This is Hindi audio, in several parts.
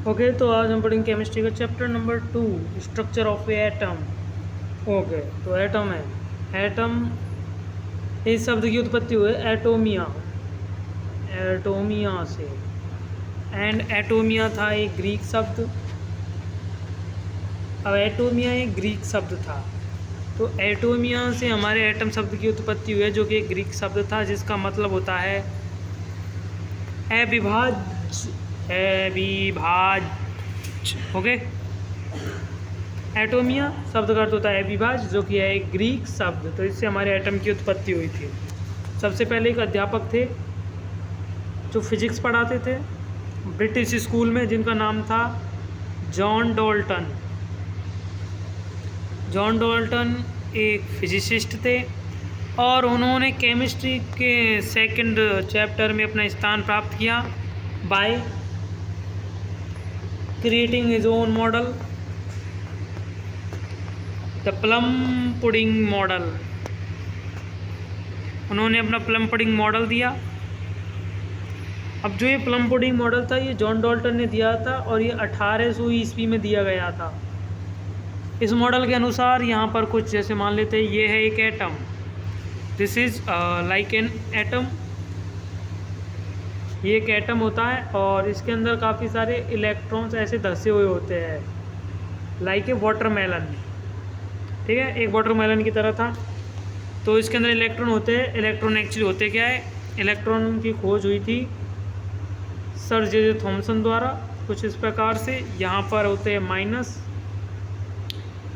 ओके, तो आज हम पढ़ेंगे केमिस्ट्री का chapter number 2, structure of A atom. Okay, तो एटम है। एटम इस शब्द की उत्पत्ति हुई एटोमिया, एटोमिया से। एंड एटोमिया था एक ग्रीक शब्द। अब एटोमिया एक ग्रीक शब्द था, तो एटोमिया से हमारे एटम शब्द की उत्पत्ति हुई है, जो कि एक ग्रीक शब्द था जिसका मतलब होता है अविभाज्य, अविभाज्य। ओके, एटोमिया शब्द का अर्थ होता है अविभाज्य, जो कि है एक ग्रीक शब्द। तो इससे हमारे एटम की उत्पत्ति हुई थी। सबसे पहले एक अध्यापक थे जो फिजिक्स पढ़ाते थे ब्रिटिश स्कूल में, जिनका नाम था जॉन डॉल्टन। जॉन डॉल्टन एक फिजिसिस्ट थे और उन्होंने केमिस्ट्री के सेकंड चैप्टर में अपना स्थान प्राप्त किया by creating his own model, the plum pudding model. उन्होंने अपना प्लम पुडिंग मॉडल दिया। अब जो ये प्लम पुडिंग मॉडल था, ये जॉन डॉल्टन ने दिया था और ये 1800 ईस्वी में दिया गया था। इस मॉडल के अनुसार यहाँ पर कुछ जैसे मान लेते हैं, ये है एक atom, this is like an atom. ये एक एटम होता है और इसके अंदर काफ़ी सारे इलेक्ट्रॉन्स ऐसे धसे हुए होते हैं, लाइक ए वाटरमेलन। ठीक है, एक वाटरमेलन की तरह था। तो इसके अंदर इलेक्ट्रॉन होते हैं। इलेक्ट्रॉन एक्चुअली होते क्या है, इलेक्ट्रॉन की खोज हुई थी सर जे थॉमसन द्वारा, कुछ इस प्रकार से। यहाँ पर होते हैं माइनस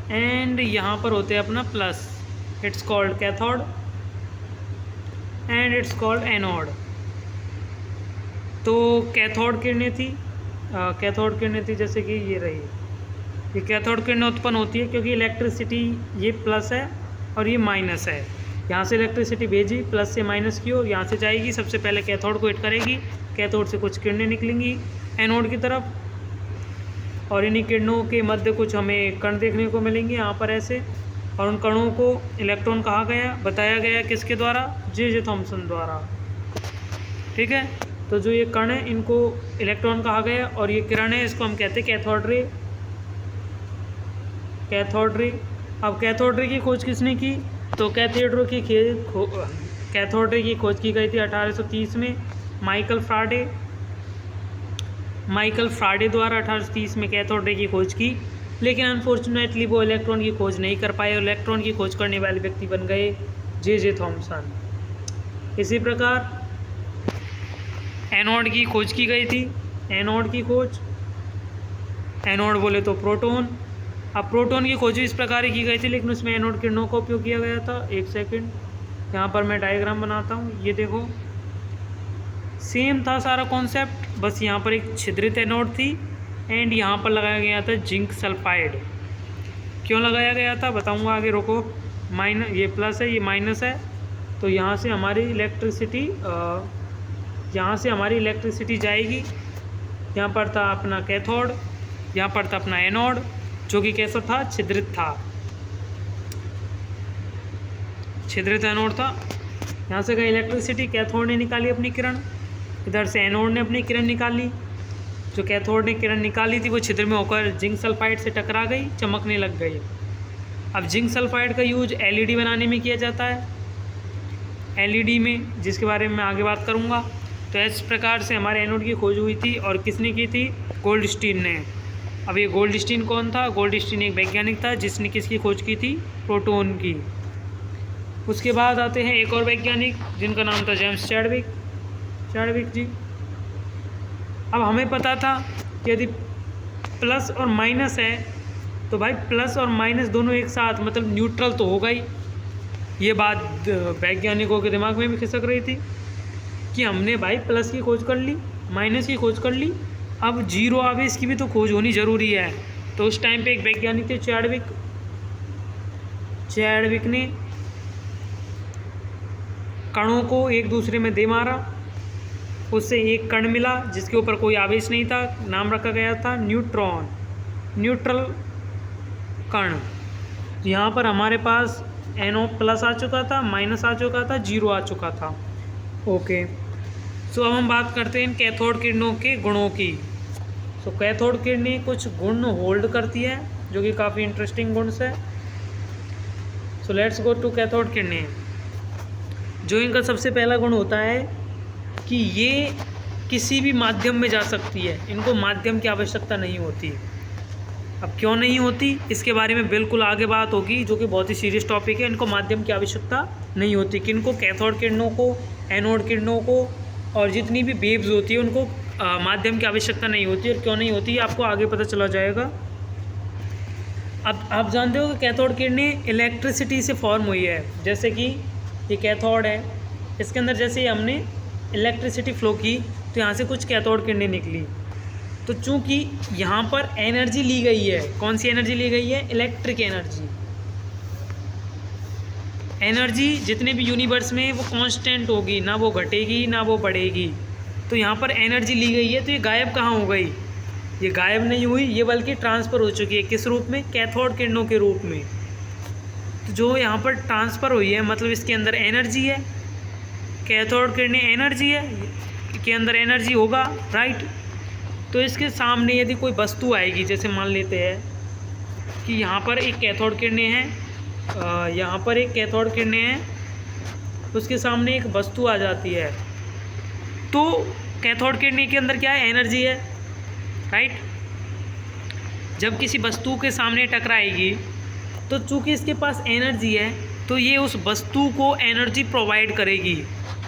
एंड यहाँ पर होते हैं अपना plus. It's called cathode and it's called anode. तो कैथोड किरणें थी, कैथोड किरणें थी जैसे कि ये रही। ये कैथोड किरणें उत्पन्न होती है क्योंकि इलेक्ट्रिसिटी, ये प्लस है और ये माइनस है। यहाँ से इलेक्ट्रिसिटी भेजी, प्लस से माइनस की ओर, यहाँ से जाएगी, सबसे पहले कैथोड को हिट करेगी, कैथोड से कुछ किरणें निकलेंगी एनोड की तरफ, और इन्हीं किरणों के मध्य कुछ हमें कण देखने को मिलेंगे यहाँ पर ऐसे। और उन कणों को इलेक्ट्रॉन कहा गया, बताया गया किसके द्वारा, जे थॉमसन द्वारा। ठीक है, तो जो ये कण है इनको इलेक्ट्रॉन कहा गया और ये किरण है इसको हम कहते हैं कैथोड रे, कैथोड रे। अब कैथोड रे की खोज किसने की, तो कैथोड रे की खोज की गई थी 1830 में माइकल फ्राडे द्वारा। 1830 में कैथोड रे की खोज की, लेकिन अनफॉर्चुनेटली वो इलेक्ट्रॉन की खोज नहीं कर पाए और इलेक्ट्रॉन की खोज करने वाले व्यक्ति बन गए जे थॉमसन। इसी प्रकार एनोड की खोज की गई थी। एनोड की खोज, एनोड बोले तो प्रोटॉन। अब प्रोटॉन की खोज इस प्रकार की गई थी, लेकिन उसमें एनोड किरणों का उपयोग किया गया था। एक सेकंड, यहाँ पर मैं डायग्राम बनाता हूँ। ये देखो, सेम था सारा कॉन्सेप्ट, बस यहाँ पर एक छिद्रित एनोड थी एंड यहाँ पर लगाया गया था जिंक सल्फाइड। क्यों लगाया गया था बताऊँगा आगे, रुको। माइनस, ये प्लस है, ये माइनस है, तो यहाँ से हमारी इलेक्ट्रिसिटी जाएगी। यहाँ पर था अपना कैथोड, यहाँ पर था अपना एनोड, जो कि कैसा था, छिद्रित था, छिद्रित एनोड था। यहाँ से गई इलेक्ट्रिसिटी, कैथोड ने निकाली अपनी किरण, इधर से एनोड ने अपनी किरण निकाली। जो कैथोड ने किरण निकाली थी वो छिद्र में होकर जिंक सल्फाइड से टकरा गई, चमकने लग गई। अब जिंक सल्फाइड का यूज एलईडी बनाने में किया जाता है, एलईडी में, जिसके बारे में मैं आगे बात करूँगा। तो इस प्रकार से हमारे एनोड की खोज हुई थी और किसने की थी, गोल्डस्टीन ने। अब ये गोल्डस्टीन कौन था, गोल्डस्टीन एक वैज्ञानिक था जिसने किसकी खोज की थी, प्रोटॉन की। उसके बाद आते हैं एक और वैज्ञानिक जिनका नाम था जेम्स चैडविक जी। अब हमें पता था कि यदि प्लस और माइनस है तो भाई प्लस और माइनस दोनों एक साथ, मतलब न्यूट्रल तो होगा ही। ये बात वैज्ञानिकों के दिमाग में भी खिसक रही थी कि हमने भाई प्लस की खोज कर ली, माइनस की खोज कर ली, अब जीरो आवेश की भी तो खोज होनी ज़रूरी है। तो उस टाइम पे एक वैज्ञानिक थे चैडविक ने कणों को एक दूसरे में दे मारा, उससे एक कण मिला जिसके ऊपर कोई आवेश नहीं था, नाम रखा गया था न्यूट्रॉन, न्यूट्रल कण। यहाँ पर हमारे पास NO प्लस आ चुका था, माइनस आ चुका था, जीरो आ चुका था। ओके, सो अब हम बात करते हैं इन कैथोड किरणों के गुणों की। तो कैथोड किरणें कुछ गुण होल्ड करती है जो कि काफ़ी इंटरेस्टिंग गुण है। So let's go to cathode किरणें। जो इनका सबसे पहला गुण होता है कि ये किसी भी माध्यम में जा सकती है, इनको माध्यम की आवश्यकता नहीं होती। अब क्यों नहीं होती इसके बारे में बिल्कुल आगे बात होगी, जो कि बहुत ही सीरियस टॉपिक है। इनको माध्यम की आवश्यकता नहीं होती, किनको, कैथोड किरणों को, एनोड किरणों को, और जितनी भी वेव्स होती है उनको माध्यम की आवश्यकता नहीं होती। और क्यों नहीं होती आपको आगे पता चला जाएगा। अब आप जानते हो कि कैथोड किरणें इलेक्ट्रिसिटी से फॉर्म हुई है। जैसे कि ये कैथोड है, इसके अंदर जैसे हमने इलेक्ट्रिसिटी फ्लो की तो यहाँ से कुछ कैथोड किरणें निकली। तो चूँकि यहाँ पर एनर्जी ली गई है, कौन सी एनर्जी ली गई है? Electric energy. एनर्जी जितने भी यूनिवर्स में वो कांस्टेंट होगी, ना वो घटेगी ना वो बढ़ेगी। तो यहाँ पर एनर्जी ली गई है तो ये गायब कहाँ हो गई? ये गायब नहीं हुई, ये बल्कि ट्रांसफ़र हो चुकी है। किस रूप में? कैथोड किरणों के रूप में। तो जो यहाँ पर ट्रांसफ़र हुई है मतलब इसके अंदर एनर्जी है। कैथोड किरणें एनर्जी है, के अंदर एनर्जी होगा, राइट। तो इसके सामने यदि कोई वस्तु आएगी, जैसे मान लेते हैं कि यहाँ पर एक कैथोड किरणें हैं, यहाँ पर एक कैथोड किरणें हैं, उसके सामने एक वस्तु आ जाती है, तो कैथोड किरणें के अंदर क्या है? एनर्जी है, राइट। जब किसी वस्तु के सामने टकराएगी तो चूँकि इसके पास एनर्जी है तो ये उस वस्तु को एनर्जी प्रोवाइड करेगी,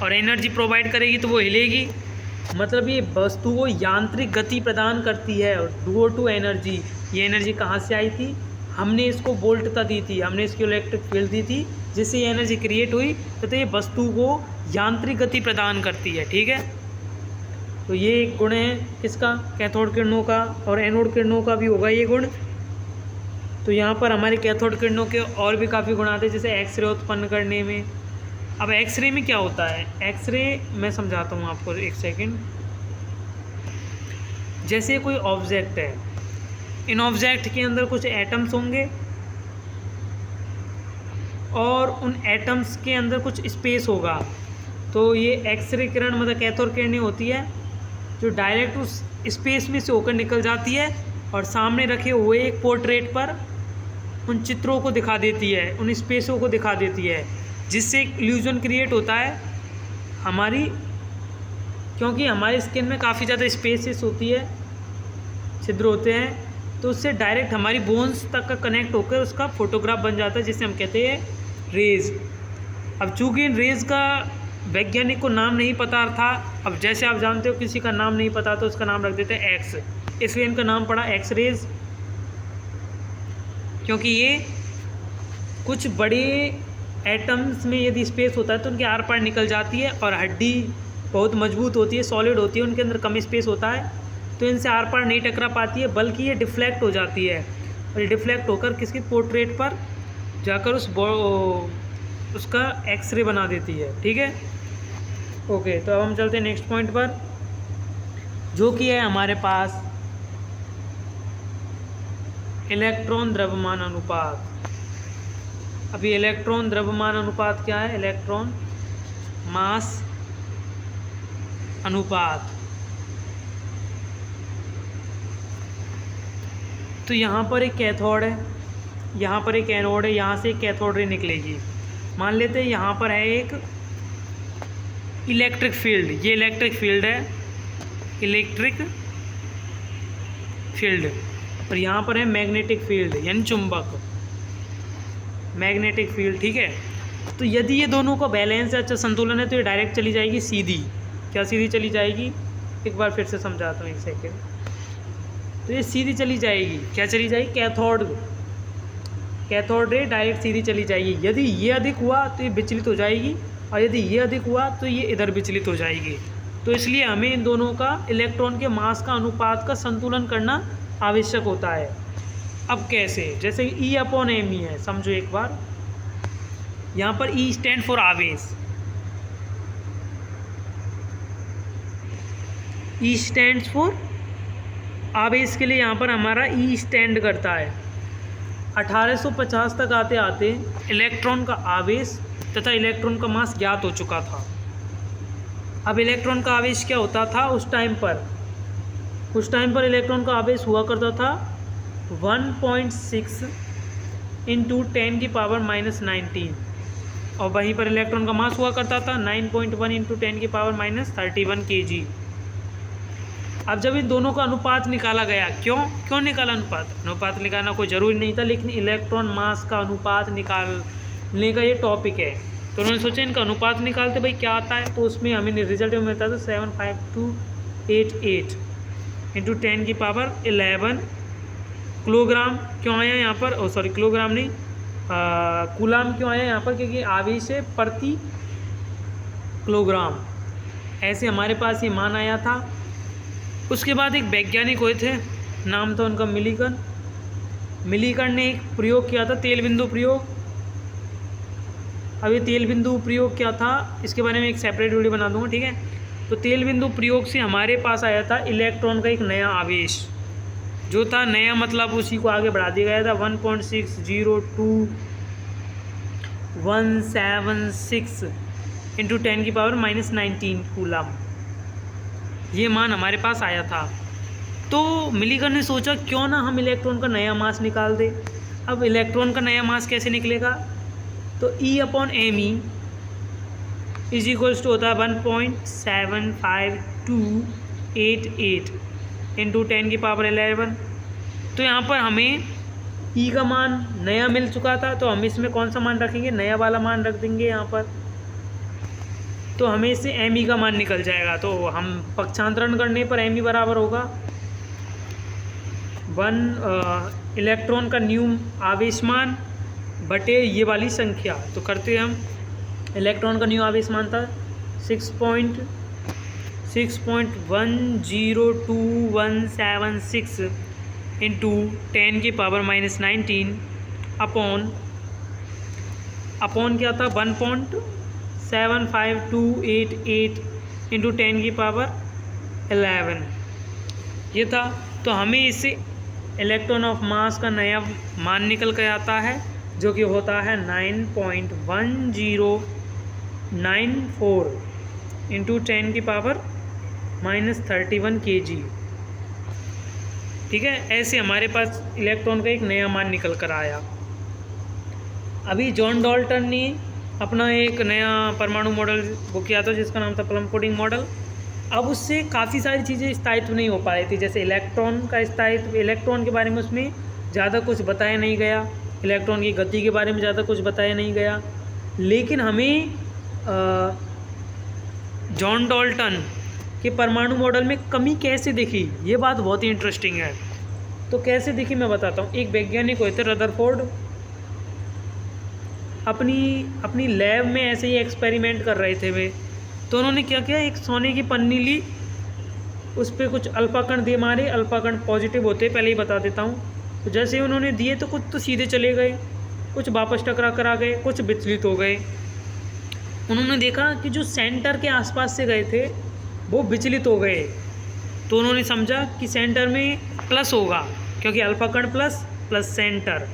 और एनर्जी प्रोवाइड करेगी तो वो हिलेगी। मतलब ये वस्तु को यांत्रिक गति प्रदान करती है। और ड्यू टू एनर्जी, ये एनर्जी कहाँ से आई थी? हमने इसको वोल्टता दी थी, हमने इसको इलेक्ट्रिक फील्ड दी थी, जिससे ये एनर्जी क्रिएट हुई। तो ये वस्तु को यांत्रिक गति प्रदान करती है, ठीक है। तो ये एक गुण है किसका? कैथोड किरणों का। और एनोड किरणों का भी होगा ये गुण। तो यहाँ पर हमारे कैथोड किरणों के और भी काफ़ी गुण आते हैं, जैसे एक्सरे उत्पन्न करने में। अब एक्सरे में क्या होता है? एक्सरे मैं समझाता हूँ आपको, एक सेकंड। जैसे कोई ऑब्जेक्ट है, इन ऑब्जेक्ट के अंदर कुछ एटम्स होंगे और उन एटम्स के अंदर कुछ स्पेस होगा। तो ये एक्सरे किरण मतलब कैथोड किरणें होती है जो डायरेक्ट उस स्पेस में से होकर निकल जाती है और सामने रखे हुए एक पोर्ट्रेट पर उन चित्रों को दिखा देती है, उन स्पेसों को दिखा देती है, जिससे एक इल्यूजन क्रिएट होता है हमारी, क्योंकि हमारी स्किन में काफ़ी ज़्यादा स्पेसेस होती है, छिद्र होते हैं, तो उससे डायरेक्ट हमारी बोन्स तक का कनेक्ट होकर उसका फोटोग्राफ बन जाता है, जिसे हम कहते हैं रेज़। अब चूँकि इन रेज़ का वैज्ञानिक को नाम नहीं पता था, अब जैसे आप जानते हो किसी का नाम नहीं पता तो उसका नाम रख देते हैं एक्स, इसलिए इनका नाम पड़ा एक्स रेज़। क्योंकि ये कुछ बड़े एटम्स में यदि स्पेस होता है तो उनके आर पार निकल जाती है, और हड्डी बहुत मजबूत होती है, सॉलिड होती है, उनके अंदर कम स्पेस होता है, तो इनसे आर पार नहीं टकरा पाती है, बल्कि ये डिफ्लेक्ट हो जाती है। और ये डिफ्लेक्ट होकर किसकी पोर्ट्रेट पर जाकर उसका एक्सरे बना देती है, ठीक है। ओके, तो अब हम चलते हैं नेक्स्ट पॉइंट पर, जो कि है हमारे पास इलेक्ट्रॉन द्रव्यमान अनुपात। अभी इलेक्ट्रॉन द्रव्यमान अनुपात क्या है? इलेक्ट्रॉन मास अनुपात। तो यहाँ पर एक कैथोड है, यहाँ पर एक एनोड है, यहाँ से एक कैथोड रे निकलेगी। मान लेते हैं यहाँ पर है एक इलेक्ट्रिक फील्ड, ये इलेक्ट्रिक फील्ड है, इलेक्ट्रिक फील्ड, और यहाँ पर है मैग्नेटिक फील्ड यानी चुंबक, मैग्नेटिक फील्ड, ठीक है। तो यदि ये दोनों का बैलेंस है, अच्छा संतुलन है, तो ये डायरेक्ट चली जाएगी सीधी। क्या सीधी चली जाएगी? एक बार फिर से समझाता हूँ, एक सेकेंड। तो ये सीधी चली जाएगी, क्या चली जाएगी? कैथोड रे डायरेक्ट सीधी चली जाएगी। यदि ये अधिक हुआ तो ये विचलित हो जाएगी, और यदि ये अधिक हुआ तो ये इधर विचलित हो जाएगी। तो इसलिए हमें इन दोनों का इलेक्ट्रॉन के मास का अनुपात का संतुलन करना आवश्यक होता है। अब कैसे? जैसे E/m है, समझो एक बार। यहाँ पर E स्टैंड फॉर आवेश, E स्टैंड्स फॉर आवेश के लिए यहाँ पर हमारा E स्टैंड करता है। 1850 तक आते आते इलेक्ट्रॉन का आवेश तथा इलेक्ट्रॉन का मास ज्ञात हो चुका था। अब इलेक्ट्रॉन का आवेश क्या होता था उस टाइम पर? उस टाइम पर इलेक्ट्रॉन का आवेश हुआ करता था 1.6 इंटू 10 की पावर माइनस 19, और वहीं पर इलेक्ट्रॉन का मास हुआ करता था 9.1 इंटू 10 की पावर माइनस 31 kg। अब जब इन दोनों का अनुपात निकाला गया, क्यों निकाला अनुपात निकालना कोई ज़रूरी नहीं था, लेकिन इलेक्ट्रॉन मास का अनुपात निकालने का ये टॉपिक है, तो उन्होंने सोचा इनका अनुपात निकालते भाई क्या आता है, तो उसमें हमें रिजल्ट में मिलता था 75288 इंटू 10 की पावर 11 किलोग्राम। क्यों आया यहाँ पर, सॉरी किलोग्राम नहीं, कूलाम क्यों आया यहाँ पर, क्योंकि आवेश है प्रति किलोग्राम, ऐसे हमारे पास ये मान आया था। उसके बाद एक वैज्ञानिक हुए थे, नाम था उनका मिलीकन ने एक प्रयोग किया था, तेल बिंदु प्रयोग। अब ये तेल बिंदु प्रयोग क्या था, इसके बारे में एक सेपरेट वीडियो बना दूंगा, ठीक है। तो तेल बिंदु प्रयोग से हमारे पास आया था इलेक्ट्रॉन का एक नया आवेश, जो था नया मतलब उसी को आगे बढ़ा दिया गया था 1.602176 इंटू 10 की पावर माइनस 19 कूलम, ये मान हमारे पास आया था। तो मिलीकन ने सोचा क्यों ना हम इलेक्ट्रॉन का नया मास निकाल दें। अब इलेक्ट्रॉन का नया मास कैसे निकलेगा, तो E/me इज इक्वल्स टू होता है 1.75288 इंटू 10 की पावर 11। तो यहाँ पर हमें E का मान नया मिल चुका था, तो हम इसमें कौन सा मान रखेंगे, नया वाला मान रख देंगे यहाँ पर, तो हमें इससे Me का मान निकल जाएगा। तो हम पक्षांतरण करने पर Me बराबर होगा 1 इलेक्ट्रॉन का न्यूम आवेश मान बटे ये वाली संख्या। तो करते हैं हम, इलेक्ट्रॉन का न्यू आवेश मान था 6.1022176 इंटू 10 की पावर माइनस 19 अपॉन क्या था 1.75288 इंटू 10 की पावर 11 ये था। तो हमें इससे इलेक्ट्रॉन ऑफ मास का नया मान निकल कर आता है, जो कि होता है 9.1094 इंटू 10 की पावर माइनस 31 kg, ठीक है। ऐसे हमारे पास इलेक्ट्रॉन का एक नया मान निकल कर आया। अभी जॉन डाल्टन ने अपना एक नया परमाणु मॉडल वो किया था, जिसका नाम था प्लम पुडिंग मॉडल। अब उससे काफ़ी सारी चीज़ें स्थायित्व नहीं हो पा रही थी, जैसे इलेक्ट्रॉन का स्थायित्व, इलेक्ट्रॉन के बारे में उसमें ज़्यादा कुछ बताया नहीं गया, इलेक्ट्रॉन की गति के बारे में ज़्यादा कुछ बताया नहीं गया। लेकिन हमें जॉन डाल्टन के परमाणु मॉडल में कमी कैसे दिखी, ये बात बहुत ही इंटरेस्टिंग है। तो कैसे दिखी मैं बताता हूँ। एक वैज्ञानिक हुए थे रदरफोर्ड, अपनी लैब में ऐसे ही एक्सपेरिमेंट कर रहे थे वे। तो उन्होंने क्या किया, एक सोने की पन्नी ली, उस पर कुछ अल्फा कण दिए मारे। अल्फा कण पॉजिटिव होते, पहले ही बता देता हूँ। तो जैसे उन्होंने दिए तो कुछ तो सीधे चले गए, कुछ वापस टकरा कर आ गए, कुछ विचलित हो गए। उन्होंने देखा कि जो सेंटर के आसपास से गए थे वो विचलित हो गए। तो उन्होंने समझा कि सेंटर में प्लस होगा, क्योंकि अल्फा कण प्लस प्लस सेंटर,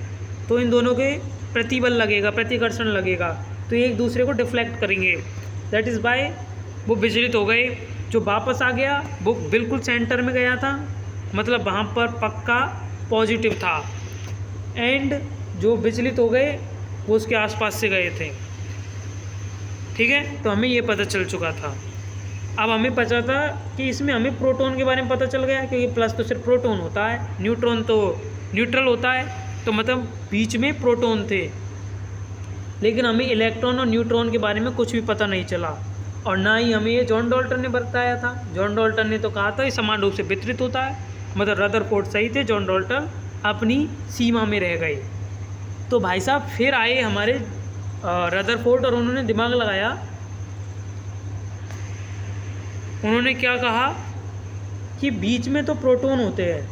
तो इन दोनों के प्रतिबल लगेगा, प्रतिकर्षण लगेगा, तो एक दूसरे को डिफ्लेक्ट करेंगे। दैट इज़ बाय वो विचलित हो गए। जो वापस आ गया वो बिल्कुल सेंटर में गया था, मतलब वहाँ पर पक्का पॉजिटिव था। एंड जो विचलित हो गए वो उसके आसपास से गए थे, ठीक है। तो हमें ये पता चल चुका था। अब हमें पता था कि इसमें हमें प्रोटॉन के बारे में पता चल गया, क्योंकि प्लस तो सिर्फ प्रोटॉन होता है, न्यूट्रॉन तो न्यूट्रल होता है, तो मतलब बीच में प्रोटॉन थे। लेकिन हमें इलेक्ट्रॉन और न्यूट्रॉन के बारे में कुछ भी पता नहीं चला, और ना ही हमें ये जॉन डाल्टन ने बताया था। जॉन डाल्टन ने तो कहा था ये समान रूप से वितरित होता है, मतलब रदरफोर्ड सही थे, जॉन डाल्टन अपनी सीमा में रह गए। तो भाई साहब फिर आए हमारे रदरफोर्ड, और उन्होंने दिमाग लगाया। उन्होंने क्या कहा कि बीच में तो प्रोटॉन होते हैं,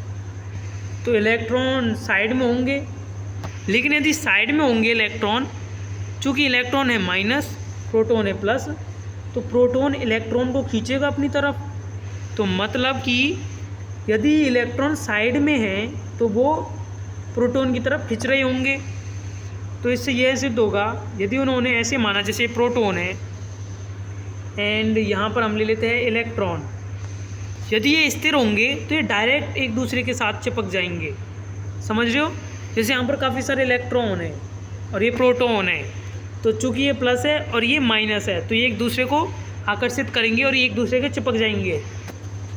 तो इलेक्ट्रॉन साइड में होंगे। लेकिन यदि साइड में होंगे इलेक्ट्रॉन, चूँकि इलेक्ट्रॉन है माइनस, प्रोटॉन है प्लस, तो प्रोटॉन इलेक्ट्रॉन को खींचेगा अपनी तरफ। तो मतलब कि यदि इलेक्ट्रॉन साइड में है तो वो प्रोटॉन की तरफ खींच रहे होंगे। तो इससे यह सिद्ध होगा, यदि उन्होंने ऐसे माना जैसे प्रोटॉन है एंड यहाँ पर हम ले लेते हैं इलेक्ट्रॉन, यदि ये स्थिर होंगे तो ये डायरेक्ट एक दूसरे के साथ चिपक जाएंगे। समझ रहे हो? जैसे यहाँ पर काफ़ी सारे इलेक्ट्रॉन हैं और ये प्रोटॉन है, तो चूँकि ये प्लस है और ये माइनस है तो ये एक दूसरे को आकर्षित करेंगे और ये एक दूसरे के चिपक जाएंगे,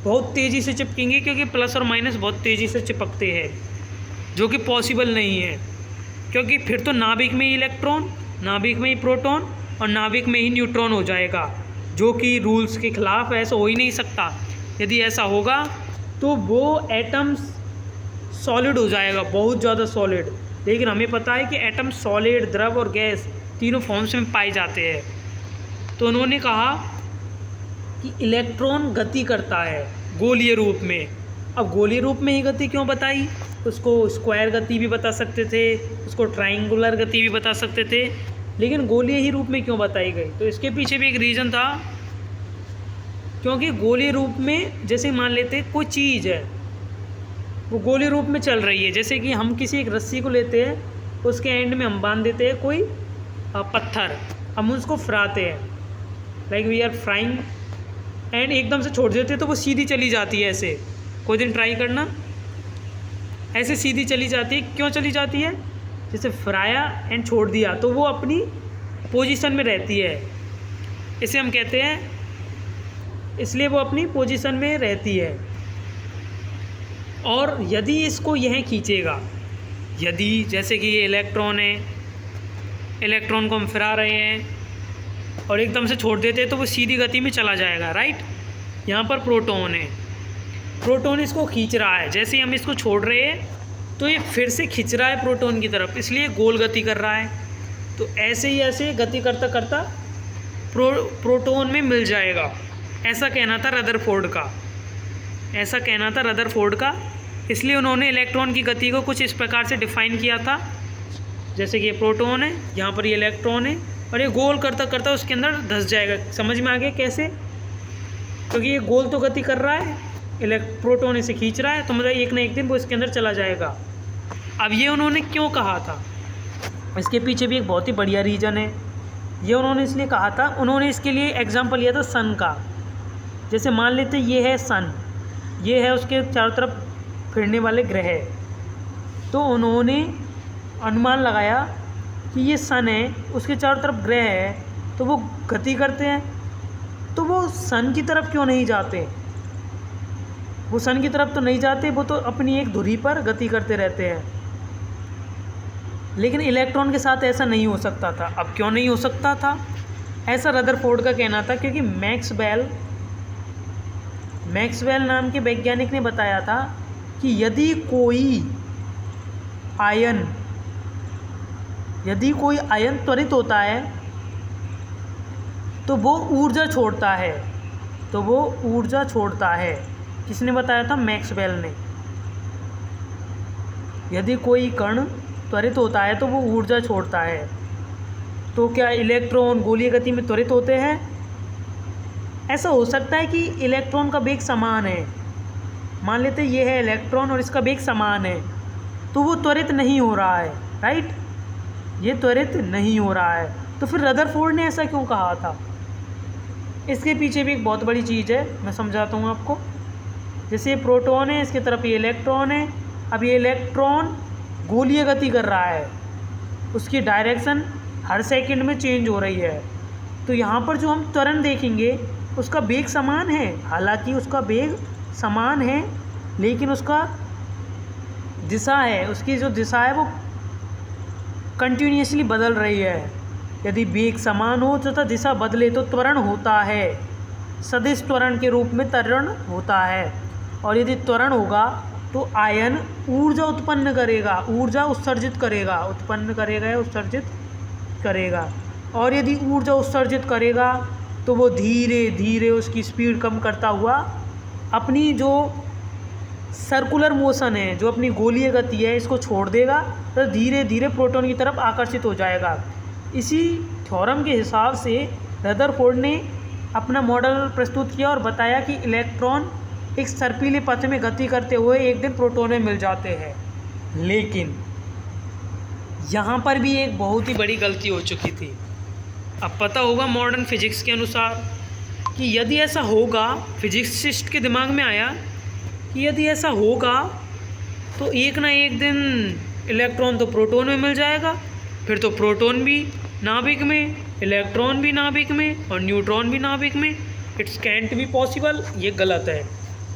बहुत तेज़ी से चिपकेंगे, क्योंकि प्लस और माइनस बहुत तेज़ी से चिपकते हैं, जो कि पॉसिबल नहीं है, क्योंकि फिर तो नाभिक में ही इलेक्ट्रॉन, नाभिक में ही प्रोटॉन और नाभिक में ही न्यूट्रॉन हो जाएगा, जो कि रूल्स के खिलाफ, ऐसा हो ही नहीं सकता। यदि ऐसा होगा तो वो एटम्स सॉलिड हो जाएगा, बहुत ज़्यादा सॉलिड। लेकिन हमें पता है कि एटम सॉलिड, द्रव और गैस तीनों फॉर्म्स में पाए जाते हैं। तो उन्होंने कहा कि इलेक्ट्रॉन गति करता है गोलीय रूप में। अब गोलीय रूप में ही गति क्यों बताई? उसको स्क्वायर गति भी बता सकते थे, उसको ट्रायंगुलर गति भी बता सकते थे, लेकिन गोलीय ही रूप में क्यों बताई गई? तो इसके पीछे भी एक रीज़न था, क्योंकि गोलीय रूप में जैसे मान लेते कोई चीज़ है, वो गोलीय रूप में चल रही है, जैसे कि हम किसी एक रस्सी को लेते हैं, उसके एंड में हम बांध देते हैं कोई पत्थर, हम उसको फ्राते हैं, like we are frying, and एकदम से छोड़ देते तो वो सीधी चली जाती है। ऐसे कोई दिन ट्राई करना, ऐसे सीधी चली जाती है। क्यों चली जाती है? जैसे फ्राया एंड छोड़ दिया तो वो अपनी पोजीशन में रहती है, इसे हम कहते हैं, इसलिए वो अपनी पोजीशन में रहती है। और यदि इसको यह खींचेगा, यदि जैसे कि ये इलेक्ट्रॉन है, इलेक्ट्रॉन को हम फिरा रहे हैं और एकदम से छोड़ देते हैं तो वो सीधी गति में चला जाएगा, राइट। यहाँ पर प्रोटॉन है, प्रोटॉन इसको खींच रहा है, जैसे ही हम इसको छोड़ रहे हैं तो ये फिर से खींच रहा है प्रोटॉन की तरफ, इसलिए गोल गति कर रहा है। तो ऐसे ही ऐसे गति करता करता प्रोटॉन में मिल जाएगा, ऐसा कहना था रदरफोर्ड का, ऐसा कहना था रदरफोर्ड का। इसलिए उन्होंने इलेक्ट्रॉन की गति को कुछ इस प्रकार से डिफाइन किया था, जैसे कि ये प्रोटॉन है, यहाँ पर ये इलेक्ट्रॉन है, और ये गोल करता करता उसके अंदर धंस जाएगा। समझ में आ गया कैसे? क्योंकि ये गोल तो गति कर रहा है, प्रोटॉन इसे खींच रहा है, तो मतलब एक ना एक दिन वो इसके अंदर चला जाएगा। अब ये उन्होंने क्यों कहा था, इसके पीछे भी एक बहुत ही बढ़िया रीज़न है। ये उन्होंने इसलिए कहा था, उन्होंने इसके लिए एग्जाम्पल लिया था सन का। जैसे मान लेते ये है सन, ये है उसके चारों तरफ फिरने वाले ग्रह, तो उन्होंने अनुमान लगाया कि ये सन है, उसके चारों तरफ ग्रह है, तो वो गति करते हैं, तो वो सन की तरफ क्यों नहीं जाते? वो सन की तरफ तो नहीं जाते, वो तो अपनी एक धुरी पर गति करते रहते हैं। लेकिन इलेक्ट्रॉन के साथ ऐसा नहीं हो सकता था। अब क्यों नहीं हो सकता था? ऐसा रदरफोर्ड का कहना था, क्योंकि मैक्सवेल नाम के वैज्ञानिक ने बताया था कि यदि कोई आयन त्वरित होता है तो वो ऊर्जा छोड़ता है, किसने बताया था? मैक्सवेल ने। यदि कोई कण त्वरित होता है तो वो ऊर्जा छोड़ता है। तो क्या इलेक्ट्रॉन गोलीय गति में त्वरित होते हैं? ऐसा हो सकता है कि इलेक्ट्रॉन का वेग समान है, मान लेते ये है इलेक्ट्रॉन और इसका वेग समान है, तो वो त्वरित नहीं हो रहा है, राइट, ये त्वरित नहीं हो रहा है। तो फिर रदरफोर्ड ने ऐसा क्यों कहा था? इसके पीछे भी एक बहुत बड़ी चीज़ है, मैं समझाता हूँ आपको। जैसे ये प्रोटॉन है, इसकी तरफ ये इलेक्ट्रॉन है, अब ये इलेक्ट्रॉन गोलीय गति कर रहा है, उसकी डायरेक्शन हर सेकंड में चेंज हो रही है। तो यहाँ पर जो हम त्वरण देखेंगे उसका वेग समान है, हालांकि उसका वेग समान है, लेकिन उसका दिशा है, उसकी जो दिशा है वो कंटिन्यूसली बदल रही है। यदि वेग समान हो तथा दिशा बदले तो त्वरण होता है, सदिश त्वरण के रूप में त्वरण होता है। और यदि त्वरण होगा तो आयन ऊर्जा उत्पन्न करेगा, ऊर्जा उत्सर्जित करेगा, उत्पन्न करेगा या उत्सर्जित करेगा। और यदि ऊर्जा उत्सर्जित करेगा तो वो धीरे धीरे उसकी स्पीड कम करता हुआ अपनी जो सर्कुलर मोशन है, जो अपनी गोलीय गति है, इसको छोड़ देगा, तो धीरे धीरे प्रोटॉन की तरफ आकर्षित हो जाएगा। इसी थ्योरम के हिसाब से रदरफोर्ड ने अपना मॉडल प्रस्तुत किया और बताया कि इलेक्ट्रॉन एक सर्पीले पथ में गति करते हुए एक दिन प्रोटॉन में मिल जाते हैं। लेकिन यहाँ पर भी एक बहुत ही बड़ी गलती हो चुकी थी। अब पता होगा मॉडर्न फिजिक्स के अनुसार कि यदि ऐसा होगा, फिजिसिस्ट के दिमाग में आया कि यदि ऐसा होगा तो एक ना एक दिन इलेक्ट्रॉन तो प्रोटॉन में मिल जाएगा, फिर तो प्रोटॉन भी नाभिक में, इलेक्ट्रॉन भी नाभिक में और न्यूट्रॉन भी नाभिक में। इट्स कैंट बी पॉसिबल, ये गलत है।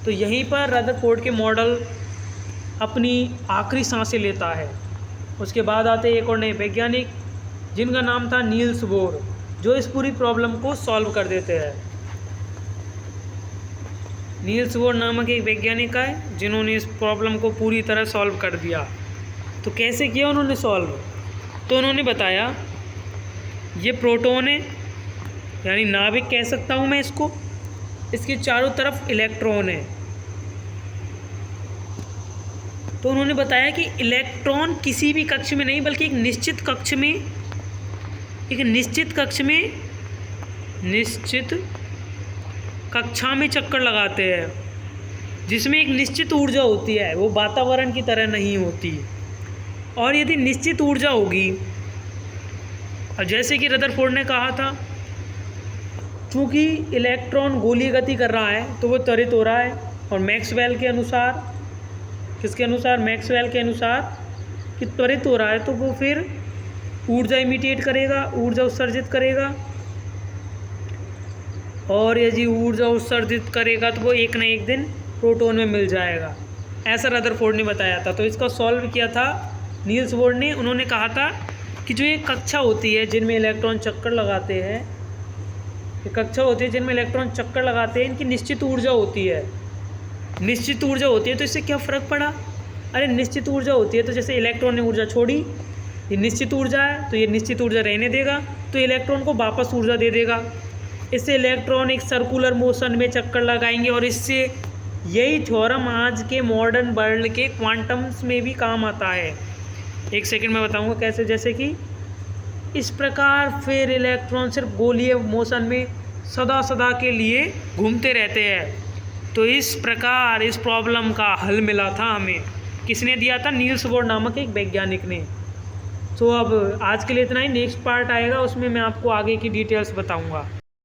तो यहीं पर रदरफोर्ड के मॉडल अपनी आखिरी सांसें लेता है। उसके बाद आते एक और नए वैज्ञानिक जिनका नाम था नील्स बोर, जो इस पूरी प्रॉब्लम को सॉल्व कर देते हैं। नील्स बोर नामक एक वैज्ञानिक है जिन्होंने इस प्रॉब्लम को पूरी तरह सॉल्व कर दिया। तो कैसे किया उन्होंने सॉल्व? तो उन्होंने बताया ये प्रोटॉन है, यानी नाभिक कह सकता हूँ मैं इसको, इसके चारों तरफ इलेक्ट्रॉन है। तो उन्होंने बताया कि इलेक्ट्रॉन किसी भी कक्ष में नहीं बल्कि एक निश्चित कक्षा में चक्कर लगाते हैं, जिसमें एक निश्चित ऊर्जा होती है, वो वातावरण की तरह नहीं होती। और यदि निश्चित ऊर्जा होगी, और जैसे कि रदरफोर्ड ने कहा था, चूँकि इलेक्ट्रॉन गोलीय गति कर रहा है तो वो त्वरित हो रहा है, और मैक्सवेल के अनुसार, किसके अनुसार? मैक्सवेल के अनुसार कि त्वरित हो रहा है तो वो फिर ऊर्जा इमिटेट करेगा, ऊर्जा उत्सर्जित करेगा, और यदि ऊर्जा उत्सर्जित करेगा तो वो एक न एक दिन प्रोटॉन में मिल जाएगा। ऐसा रदरफोर्ड ने बताया था। तो इसका सॉल्व किया था नील्स बोर ने। उन्होंने कहा था कि जो ये कक्षा होती है जिनमें इलेक्ट्रॉन चक्कर लगाते हैं, ये कक्षा होती है जिनमें इलेक्ट्रॉन चक्कर लगाते हैं, इनकी निश्चित ऊर्जा होती है। निश्चित ऊर्जा होती है तो इससे क्या फ़र्क पड़ा? अरे निश्चित ऊर्जा होती है तो जैसे इलेक्ट्रॉन ने ऊर्जा छोड़ी, ये निश्चित ऊर्जा है तो ये निश्चित ऊर्जा रहने देगा, तो इलेक्ट्रॉन को वापस ऊर्जा दे देगा। इससे इलेक्ट्रॉन एक सर्कुलर मोशन में चक्कर लगाएंगे, और इससे यही थ्योरम आज के मॉडर्न वर्ल्ड के क्वांटम्स में भी काम आता है। एक सेकंड में बताऊंगा कैसे। जैसे कि इस प्रकार फिर इलेक्ट्रॉन सिर्फ गोलीय मोशन में सदा के लिए घूमते रहते हैं। तो इस प्रकार इस प्रॉब्लम का हल मिला था हमें। किसने दिया था? नील्स बोर नामक एक वैज्ञानिक ने। तो अब आज के लिए इतना ही। नेक्स्ट पार्ट आएगा, उसमें मैं आपको आगे की डिटेल्स बताऊंगा।